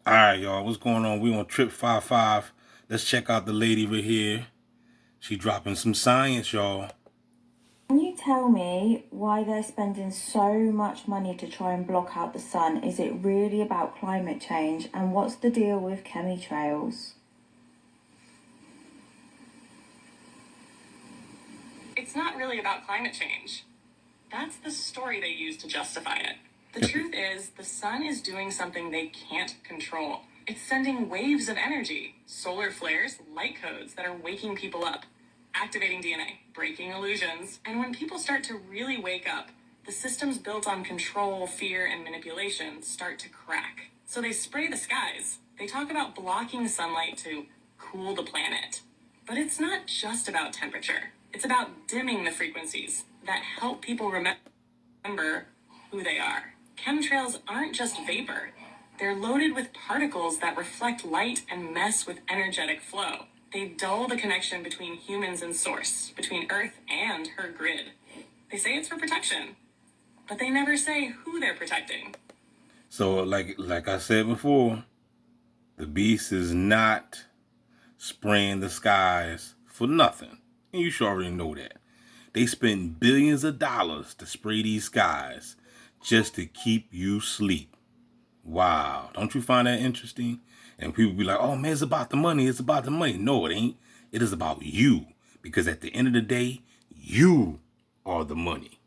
All right, y'all. What's going on? We on Trip 55. Let's check out the lady right here. She dropping some science, y'all. Can you tell me why they're spending so much money to try and block out the sun? Is it really about climate change? And what's the deal with chemtrails? It's not really about climate change. That's the story they use to justify it. The truth is, the sun is doing something they can't control. It's sending waves of energy, solar flares, light codes that are waking people up, activating DNA, breaking illusions. And when people start to really wake up, the systems built on control, fear, and manipulation start to crack. So they spray the skies. They talk about blocking sunlight to cool the planet. But it's not just about temperature. It's about dimming the frequencies that help people remember who they are. Chemtrails aren't just vapor. They're loaded with particles that reflect light and mess with energetic flow. They dull the connection between humans and source, between Earth and her grid. They say it's for protection, but they never say who they're protecting. So, like I said before, the beast is not spraying the skies for nothing. And you should already know that. They spend billions of dollars to spray these skies just to keep you asleep. Wow. Don't you find that interesting? And people be like, oh man, it's about the money. It's about the money. No, it ain't. It is about you. Because at the end of the day, you are the money.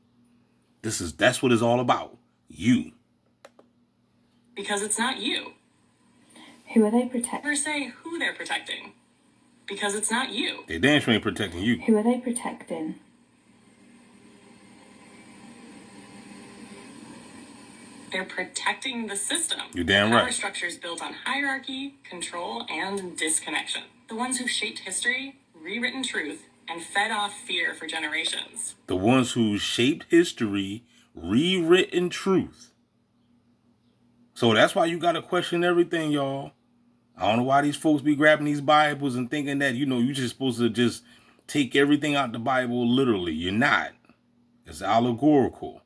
That's what it's all about. You. Because it's not you. Who are they protecting? Never say who they're protecting. Because it's not you. They damn sure ain't protecting you. Who are they protecting? They're protecting the system. You're damn right. Power structures built on hierarchy, control, and disconnection. The ones who've shaped history, rewritten truth, and fed off fear for generations. The ones who shaped history, rewritten truth. So that's why you got to question everything, y'all. I don't know why these folks be grabbing these Bibles and thinking that, you're just supposed to just take everything out the Bible literally. You're not. It's allegorical.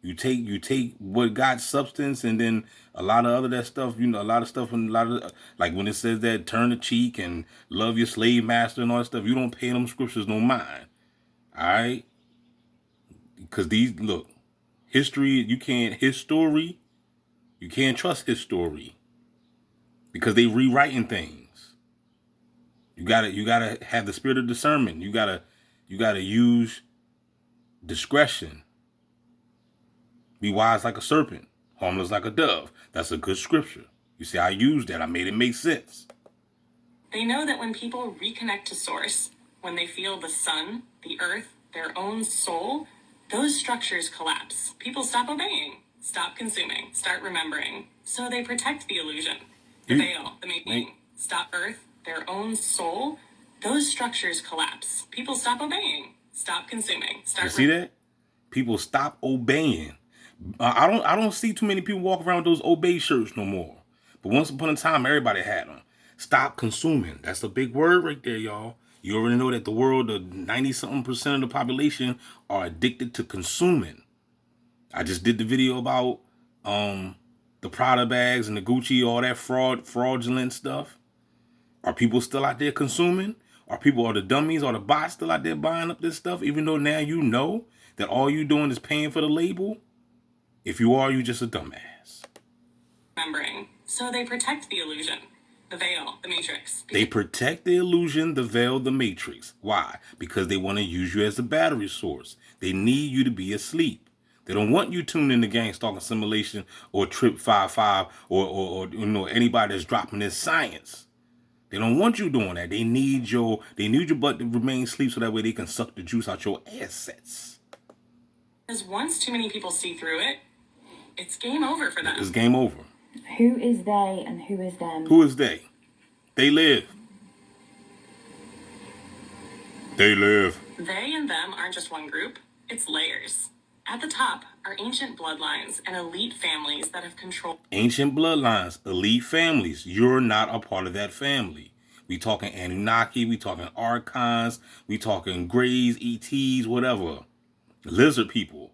You take what got substance, and then a lot of other that stuff, a lot of stuff, and a lot of, like when it says that turn the cheek and love your slave master and all that stuff, you don't pay them scriptures no mind. All right? Because history, you can't trust history because they rewriting things. You gotta have the spirit of discernment. You gotta use discretion. Be wise like a serpent, harmless like a dove. That's a good scripture. You see, I used that. I made it make sense. They know that when people reconnect to source, when they feel the sun, the earth, their own soul, those structures collapse. People stop obeying, stop consuming, start remembering. So they protect the illusion, the veil, the making. Stop earth, their own soul, those structures collapse. People stop obeying, stop consuming, start. You see that? People stop obeying. I don't see too many people walk around with those obey shirts no more. But once upon a time, everybody had them. Stop consuming. That's a big word right there, y'all. You already know that the world, the 90-something% of the population are addicted to consuming. I just did the video about the Prada bags and the Gucci, all that fraudulent stuff. Are people still out there consuming? Are the dummies or the bots still out there buying up this stuff? Even though now you know that all you doing is paying for the label. If you are, you just a dumbass. Remembering. So they protect the illusion, the veil, the matrix. They protect the illusion, the veil, the matrix. Why? Because they want to use you as a battery source. They need you to be asleep. They don't want you tuned in to Gang Stalk Assimilation or Trip 55 or anybody that's dropping this science. They don't want you doing that. They need your butt to remain asleep so that way they can suck the juice out your assets. Because once too many people see through it, it's game over for them. It's game over. Who is they and who is them? Who is they? They live. They live. They and them aren't just one group. It's layers. At the top are ancient bloodlines and elite families that have controlled. Ancient bloodlines, elite families. You're not a part of that family. We talking Anunnaki. We talking Archons. We talking Greys, ETs, whatever. Lizard people.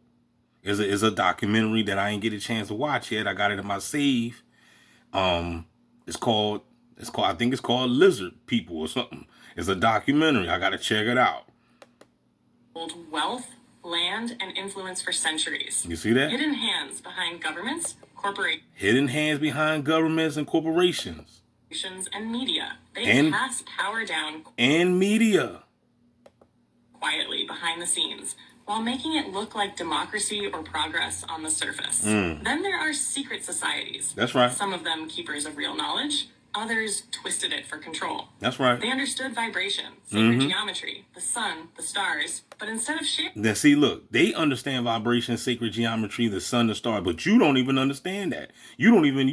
Is a documentary that I ain't get a chance to watch yet. I got it in my save. It's called, I think it's called Lizard People or something. It's a documentary. I gotta check it out. Wealth, land, and influence for centuries. You see that? Hidden hands behind governments, corporations, Hidden hands behind governments and corporations. and media. They And- pass power down And media. quietly behind the scenes while making it look like democracy or progress on the surface. Then there are secret societies. That's right. Some of them keepers of real knowledge, others twisted it for control. That's right. They understood vibration, sacred geometry, the sun, the stars, but instead of sharing Then see, look, they understand vibration, sacred geometry, the sun, the star, but you don't even understand that. You don't even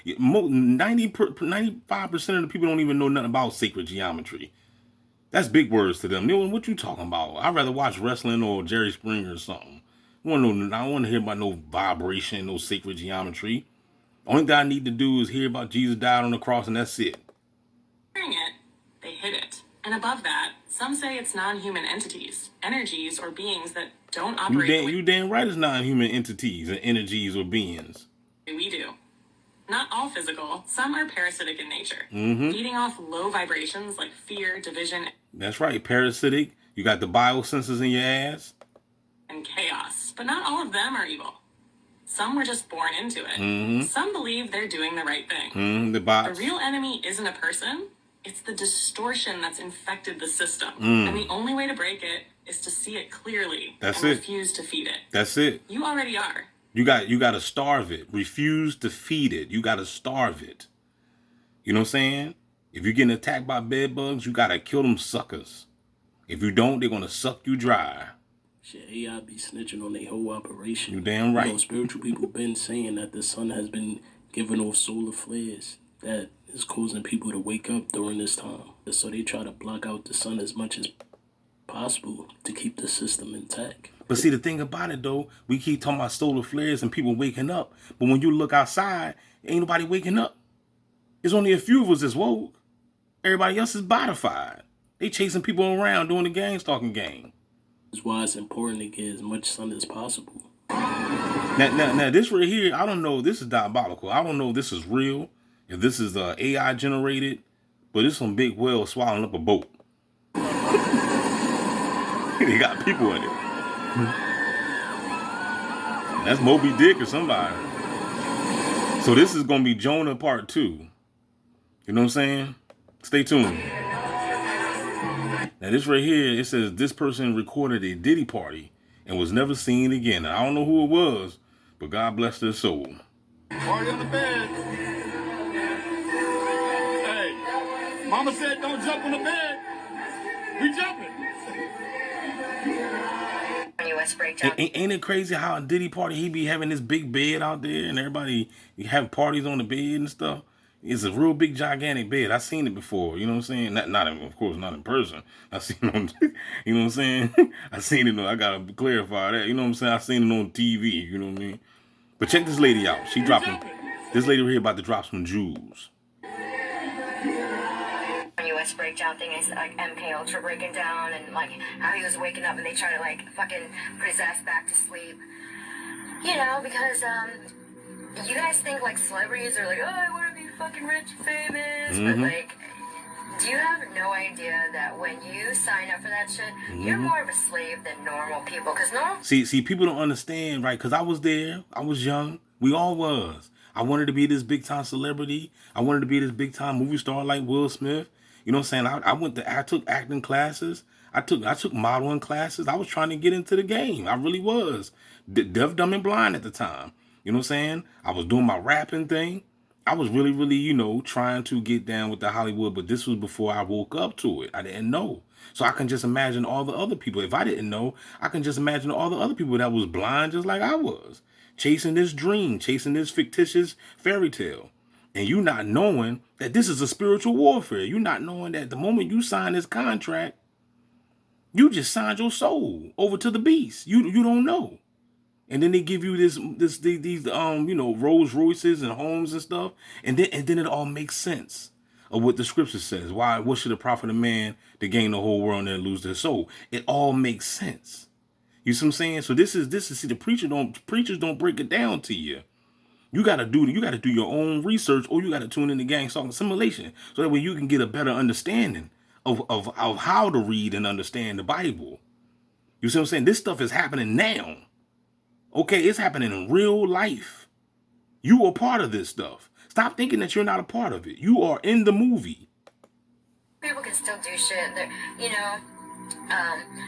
95% of the people don't even know nothing about sacred geometry. That's big words to them. What you talking about? I'd rather watch wrestling or Jerry Springer or something. I don't want to hear about no vibration, no sacred geometry. Only thing I need to do is hear about Jesus died on the cross, and that's it. it, they hid it. And above that, some say it's non-human entities, energies, or beings that don't operate You damn right it's non-human entities and energies or beings. the way we do. Not all physical, some are parasitic in nature, feeding off low vibrations like fear, division, That's right, parasitic. You got the biosensors in your ass. and chaos. But not all of them are evil. Some were just born into it. Some believe they're doing the right thing. The The bots. real enemy isn't a person, it's the distortion that's infected the system. And the only way to break it is to see it clearly That's and it. refuse to feed it. That's it. You already are. You got to starve it. Refuse to feed it. You got to starve it. You know what I'm saying? If you're getting attacked by bed bugs, you got to kill them suckers. If you don't, they're going to suck you dry. Shit, AI be snitching on their whole operation. You damn right. You know, spiritual people been saying that the sun has been giving off solar flares that is causing people to wake up during this time. So they try to block out the sun as much as possible to keep the system intact. But see, the thing about it, though, we keep talking about solar flares and people waking up. But when you look outside, ain't nobody waking up. There's only a few of us that's woke. Everybody else is bodified. They chasing people around doing the gang stalking game. That's why it's important to get as much sun as possible. Now, this right here, I don't know. This is diabolical. I don't know if this is real, if this is AI generated, but it's some big whale swallowing up a boat. They got people in it. That's Moby Dick or somebody. So this is going to be Jonah Part 2. You know what I'm saying? Stay tuned. Now this right here, it says this person recorded a Diddy party and was never seen again. Now, I don't know who it was, but God bless their soul. Party on the bed. Hey, mama said don't jump on the bed. We jumping. US breakdown. Ain't it crazy how a Diddy party, he be having this big bed out there and everybody have parties on the bed and stuff? It's a real big, gigantic bed. I've seen it before. You know what I'm saying? Of course, not in person. I seen it on, you know what I'm saying? I seen it on, I got to clarify that. You know what I'm saying? I seen it on TV. You know what I mean? But check this lady out. She dropping, this lady right here about to drop some jewels. US breakdown thing is like MK Ultra breaking down and like how he was waking up and they try to like fucking put his ass back to sleep. You know, because you guys think like celebrities are like, oh, I want to be fucking rich and famous, but like, do you have no idea that when you sign up for that shit, you're more of a slave than normal people? Because normal. See, people don't understand, right? Because I was there. I was young. We all was. I wanted to be this big time celebrity. I wanted to be this big time movie star like Will Smith. You know what I'm saying? I took acting classes. I took modeling classes. I was trying to get into the game. I really was. Deaf, dumb, and blind at the time. You know what I'm saying? I was doing my rapping thing. I was really, really, you know, trying to get down with the Hollywood, but this was before I woke up to it. I didn't know. So I can just imagine all the other people. If I didn't know, I can just imagine all the other people that was blind just like I was. Chasing this dream, chasing this fictitious fairy tale. And you not knowing that this is a spiritual warfare. You not knowing that the moment you sign this contract, you just signed your soul over to the beast. You don't know. And then they give you these you know, Rolls Royces and homes and stuff. And then it all makes sense of what the scripture says. What should it profit a man to gain the whole world and then lose their soul? It all makes sense. You see what I'm saying? So this is see, the preachers don't break it down to you. You gotta do your own research, or you gotta tune in to Gang Stalk Simulation, so that way you can get a better understanding of how to read and understand the Bible. You see what I'm saying? This stuff is happening now. Okay, it's happening in real life. You are part of this stuff. Stop thinking that you're not a part of it. You are in the movie. People can still do shit. They're, you know,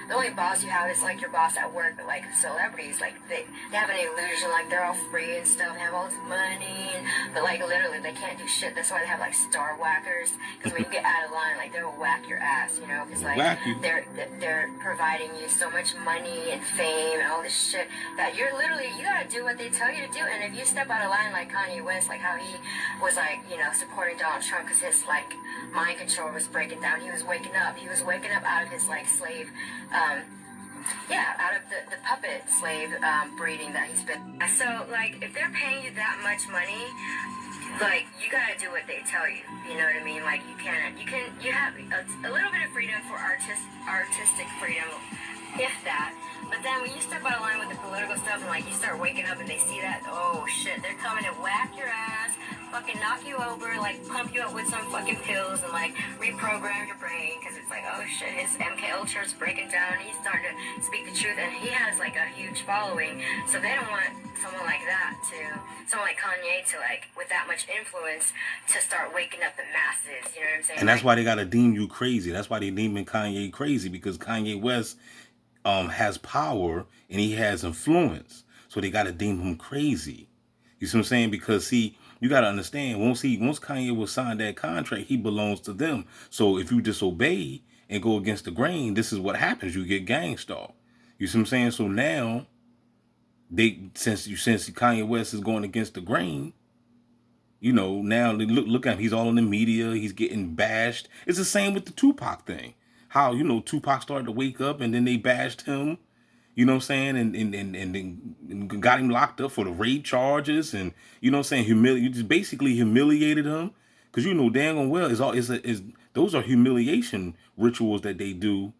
the only boss you have is like your boss at work, but like celebrities, like they have an illusion like they're all free and stuff, they have all this money, but like literally they can't do shit. That's why they have like star whackers, because when you get out of line, like they'll whack your ass, you know, because like they're providing you so much money and fame and all this shit that you're literally, you gotta do what they tell you to do. And if you step out of line like Kanye West, like how he was like, you know, supporting Donald Trump because his like mind control was breaking down, he was waking up out of his like slave, out of the puppet slave breeding that he's been. So like, if they're paying you that much money, like you gotta do what they tell you. You know what I mean? Like you have a little bit of freedom for artistic freedom, if that. But then when you step out of line with the political stuff and like you start waking up and they see that, oh shit, they're coming to whack your ass, fucking knock you over, like pump you up with some fucking pills and like reprogram your brain, because it's like, oh shit, his MK Ultra is breaking down, he's starting to speak the truth, and he has like a huge following. So they don't want someone like Kanye to like, with that much influence, to start waking up the masses, you know what I'm saying? And that's why they gotta deem you crazy. That's why they deeming Kanye crazy, because Kanye West has power and he has influence. So they gotta deem him crazy. You see what I'm saying? Because see, you gotta understand, once Kanye will sign that contract, he belongs to them. So if you disobey and go against the grain, this is what happens. You get gang stalked. You see what I'm saying? So now since Kanye West is going against the grain, you know, now look at him. He's all in the media. He's getting bashed. It's the same with the Tupac thing. How, you know, Tupac started to wake up and then they bashed him. You know what I'm saying? And got him locked up for the rape charges, and you know what I'm saying, you just basically humiliated him, because you know damn well those are humiliation rituals that they do.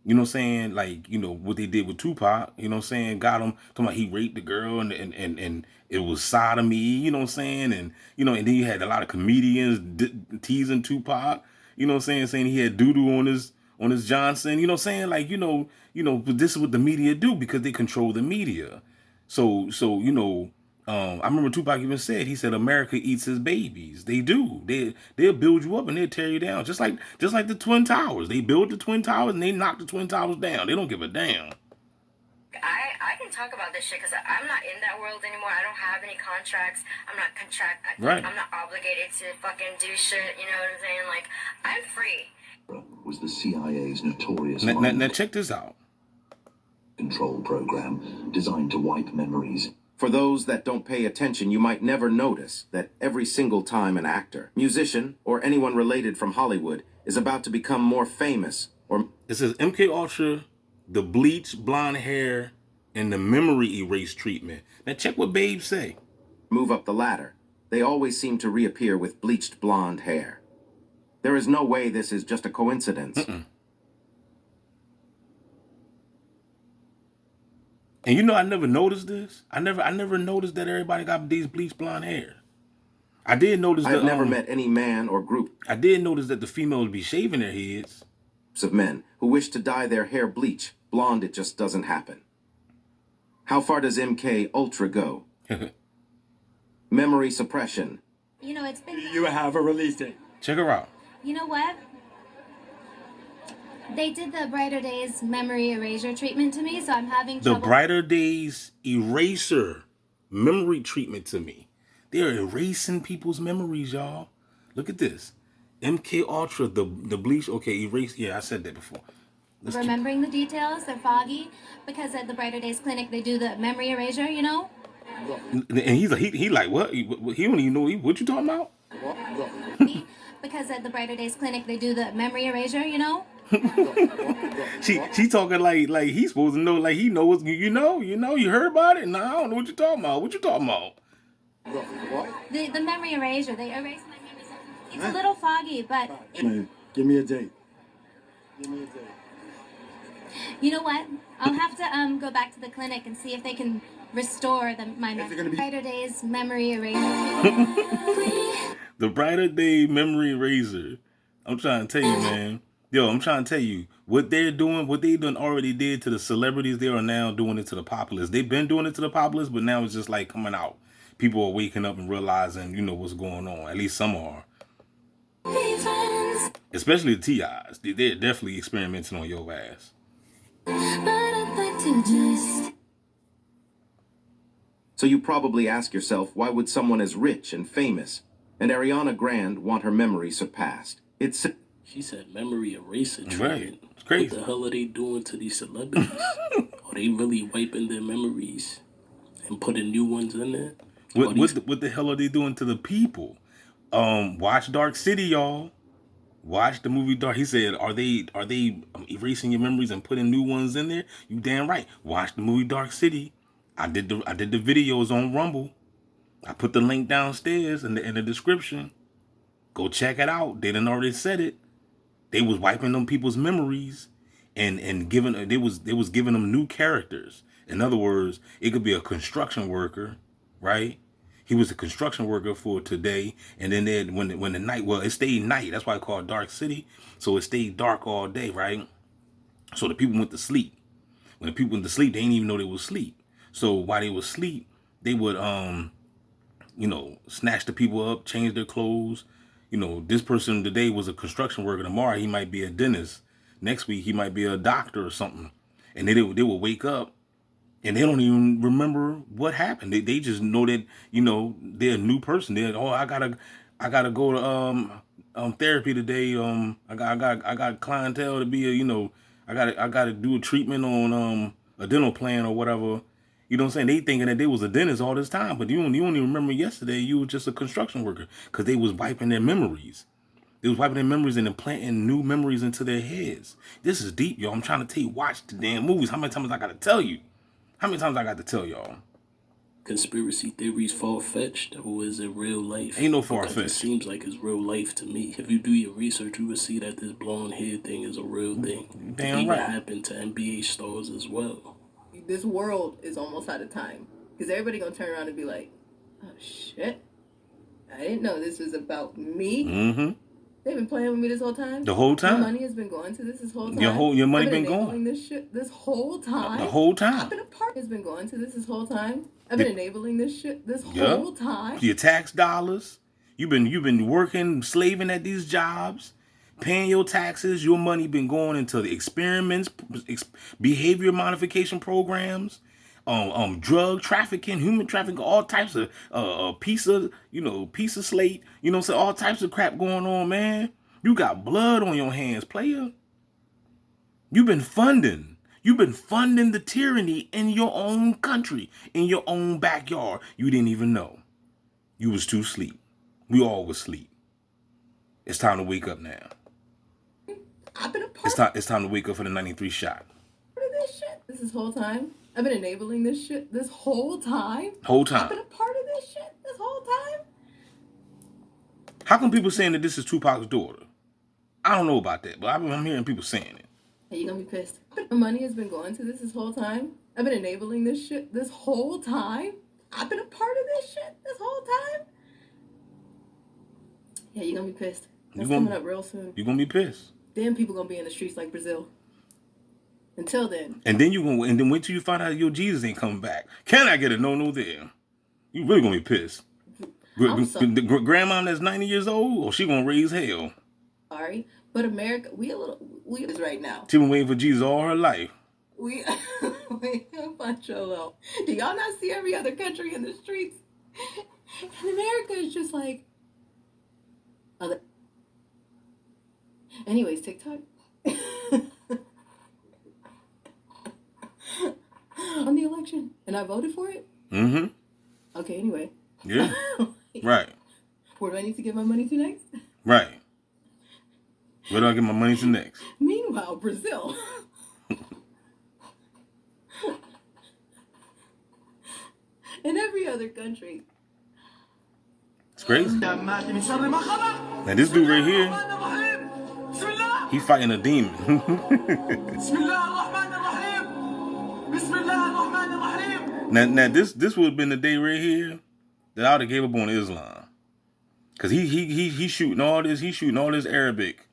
You know what I'm saying? Like, you know what they did with Tupac. You know what I'm saying? Got him talking about he raped the girl and it was sodomy. You know what I'm saying? And you know, and then you had a lot of comedians teasing Tupac. You know what I'm saying he had doo-doo on his Johnson. You know what I'm saying? Like, you know, but this is what the media do, because they control the media. So you know, I remember Tupac even said, he said, America eats his babies. They do. They'll build you up and they'll tear you down. Just like the Twin Towers. They build the Twin Towers and they knock the Twin Towers down. They don't give a damn. I can talk about this shit because I'm not in that world anymore. I don't have any contracts. I'm not Right. I'm not obligated to fucking do shit. You know what I'm saying? Like, I'm free. Was the CIA's notorious Now check this out. Control program designed to wipe memories. For those that don't pay attention, you might never notice that every single time an actor, musician, or anyone related from Hollywood is about to become more famous or... It says MK Ultra, the bleach blonde hair, and the memory erase treatment. Now check what Babe say. ...move up the ladder. They always seem to reappear with bleached blonde hair. There is no way this is just a coincidence. And you know, I never noticed this. I never noticed that everybody got these bleached blonde hair. I did notice that. I've never met any man or group. I did notice that the females be shaving their heads. Of men who wish to dye their hair bleach. Blonde, it just doesn't happen. How far does MK Ultra go? Memory suppression. You know, it's been... You have a release date. Check her out. You know what? They did the Brighter Days memory erasure treatment to me, so I'm having trouble... The Brighter Days eraser memory treatment to me. They're erasing people's memories, y'all. Look at this. MK Ultra, the bleach... Okay, erase... Yeah, I said that before. Remembering the details, they're foggy, because at the Brighter Days clinic, they do the memory erasure, you know? And he's like, he like, what? He don't even know what you talking about? Because at the Brighter Days clinic, they do the memory erasure, you know? she talking like he's supposed to know, like he knows, you heard about it? No, I don't know what you talking about. What you talking about? The memory erasure, they erase my memories. It's a little foggy, but... Give me a date. You know what? I'll have to go back to the clinic and see if they can restore my memory. Brighter Days memory eraser. The Brighter Day memory eraser. I'm trying to tell you, man. Yo, I'm trying to tell you what they're doing, what they done already did to the celebrities. They are now doing it to the populace. They've been doing it to the populace, but now it's just like coming out. People are waking up and realizing, you know, what's going on. At least some are. Especially the TIs. They're definitely experimenting on your ass. So you probably ask yourself, why would someone as rich and famous and Ariana Grande want her memory surpassed? She said memory eraser treatment. Right. It's crazy. What the hell are they doing to these celebrities? Are they really wiping their memories and putting new ones in there? What the hell are they doing to the people? Watch Dark City, y'all. Watch the movie Dark. He said, are they erasing your memories and putting new ones in there? You damn right. Watch the movie Dark City. I did the videos on Rumble. I put the link downstairs in the description. Go check it out. They done already said it. They was wiping them people's memories and giving they was giving them new characters. In other words, it could be a construction worker, right? He was a construction worker for today, and then when the night, well, it stayed night. That's why it's called Dark City. So it stayed dark all day, right? So the people went to sleep. When the people went to sleep, they didn't even know they was asleep. So while they was asleep, they would snatch the people up, change their clothes. You know, this person today was a construction worker. Tomorrow he might be a dentist. Next week he might be a doctor or something. And they will wake up and they don't even remember what happened. They just know that, you know, they're a new person. They're, I gotta go to therapy today. I got clientele to be I gotta do a treatment on a dental plan or whatever. You know what I'm saying? They thinking that they was a dentist all this time, but you only remember yesterday you was just a construction worker because they was wiping their memories. They was wiping their memories and implanting new memories into their heads. This is deep, y'all. I'm trying to tell you, watch the damn movies. How many times I got to tell you? How many times I got to tell y'all? Conspiracy theories far-fetched, or is it real life? Ain't no Because far-fetched. it seems like it's real life to me. If you do your research, you will see that this blonde hair thing is a real thing. Damn it even right. happened to NBA stars as well. This world is almost out of time because everybody gonna turn around and be like, "Oh shit, I didn't know this was about me." Mm-hmm. They've been playing with me this whole time. The whole time. My money has been going to this whole time. Your money I've been enabling going. This shit this whole time. The whole time. I've been a part. Has been going to this whole time. I've been enabling this shit this whole time. Your tax dollars. You've been working, slaving at these jobs, paying your taxes. Your money been going into the experiments, behavior modification programs, drug trafficking, human trafficking, all types of piece of slate. You know what I'm saying? All types of crap going on, man. You got blood on your hands, player. You've been funding the tyranny in your own country, in your own backyard. You didn't even know. You was too asleep. We all was asleep. It's time to wake up now. I've been a part. It's time to wake up for the 93 shot. Of this shit this whole time. I've been enabling this shit this whole time. Whole time. I've been a part of this shit this whole time. How come people saying that this is Tupac's daughter? I don't know about that, but I'm hearing people saying it. Are you gonna be pissed? My money has been going to this whole time. I've been enabling this shit this whole time. I've been a part of this shit this whole time. Yeah, you're gonna be pissed. That's coming up real soon. You're gonna be pissed. Then people gonna be in the streets like Brazil. Until then. And then wait till you find out your Jesus ain't coming back. Can I get a no there? You really gonna be pissed. Grandma that's 90 years old, or she gonna raise hell. Sorry, but America, we is right now. She been waiting for Jesus all her life. We bunch of low. Do y'all not see every other country in the streets? And America is just like other. Anyways, TikTok. On the election, and I voted for it. Mm-hmm. Okay. Anyway. Yeah. Right. Where do I need to give my money to next? Right. Where do I get my money to next? Meanwhile, Brazil. And every other country. It's crazy. Now this dude right here, he fighting a demon. Now this would have been the day right here that I would have gave up on Islam. Cause he's shooting all this, Arabic.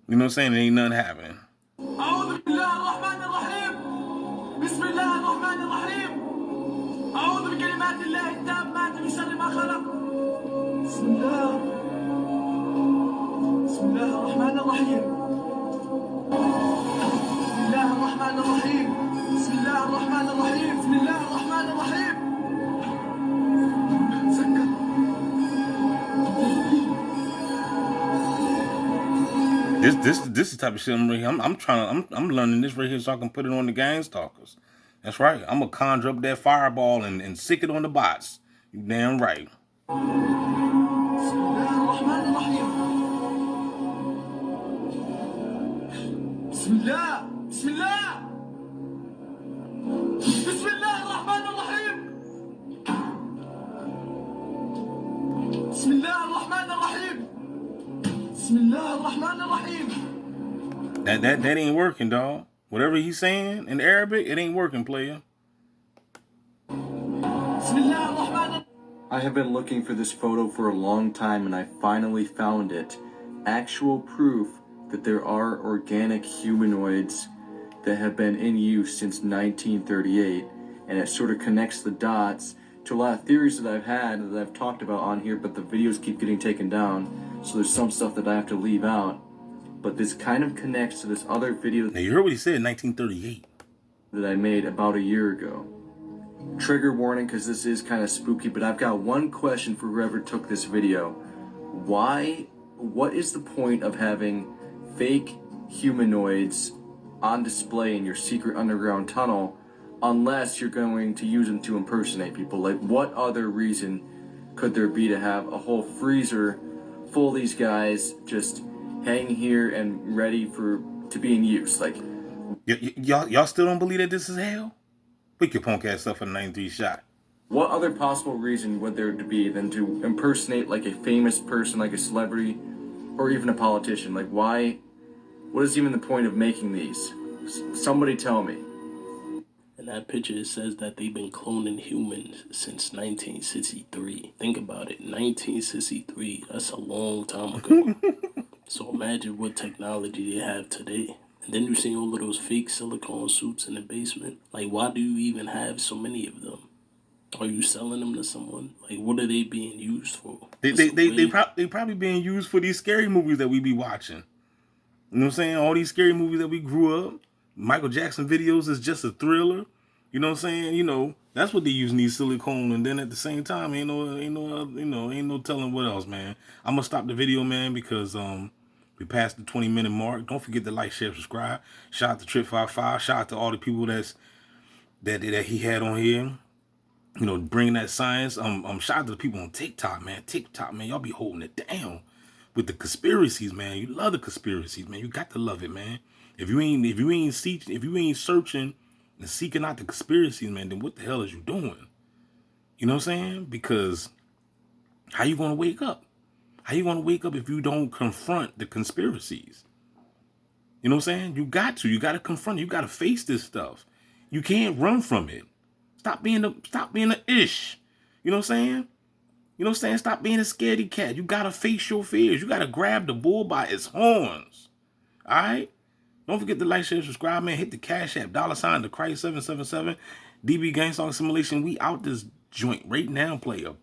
You know what I'm saying? There ain't nothing happening. أعوذ بالله الرحمن الرحيم بسم الله الرحمن الرحيم أعوذ بكلمات الله التامات من شر ما خلق بسم الله الرحمن الرحيم بسم الله الرحمن الرحيم بسم الله الرحمن الرحيم بسم الله الرحمن الرحيم سكت This is the type of shit I'm learning this right here so I can put it on the Gang Stalkers. That's right. I'm gonna conjure up that fireball and sick it on the bots. You damn right. بسم الله بسم الله بسم الله الرحمن الرحيم بسم الله الرحمن الرحيم بسم الله الرحمن الرحيم. That ain't working, dog. Whatever he's saying in Arabic, it ain't working, player. بسم الله الرحمن. I have been looking for this photo for a long time and I finally found it. Actual proof that there are organic humanoids that have been in use since 1938, and it sort of connects the dots to a lot of theories that I've had that I've talked about on here, but the videos keep getting taken down, so there's some stuff that I have to leave out. But this kind of connects to this other video. Now you heard what he said in 1938 that I made about a year ago. Trigger warning, because this is kind of spooky, but I've got one question for whoever took this video. What is the point of having fake humanoids on display in your secret underground tunnel unless you're going to use them to impersonate people? Like, what other reason could there be to have a whole freezer full of these guys just hanging here and ready to be in use? Like, y'all still don't believe that this is hell? Pick your punk ass up for the 93 shot. What other possible reason would there to be than to impersonate like a famous person, like a celebrity, or even a politician? Like, why? What is even the point of making these? Somebody tell me. In that picture, it says that they've been cloning humans since 1963. Think about it, 1963. That's a long time ago. So imagine what technology they have today. And then you see all of those fake silicone suits in the basement. Like, why do you even have so many of them? Are you selling them to someone? Like, what are they being used for? They probably being used for these scary movies that we be watching. You know what I'm saying? All these scary movies that we grew up. Michael Jackson videos is just a thriller. You know what I'm saying? You know, that's what they using these silicone. And then at the same time, ain't no telling what else, man. I'm gonna stop the video, man, because we passed the 20-minute mark. Don't forget to like, share, subscribe. Shout out to Trip55. Shout out to all the people that he had on here. You know, bringing that science. Shout out to the people on TikTok, man. Y'all be holding it down with the conspiracies, man. You love the conspiracies, man. You got to love it, man. If you ain't searching and seeking out the conspiracies, man, then what the hell is you doing? You know what I'm saying? Because how you gonna wake up? How you gonna wake up if you don't confront the conspiracies? You know what I'm saying? You got to confront it. You got to face this stuff. You can't run from it. Stop being a ish. You know what I'm saying? You know what I'm saying? Stop being a scaredy cat. You got to face your fears. You got to grab the bull by its horns. All right? Don't forget to like, share, subscribe, man. Hit the Cash App, $ the Christ 777. DB Gang Stalker Simulation. We out this joint right now, player.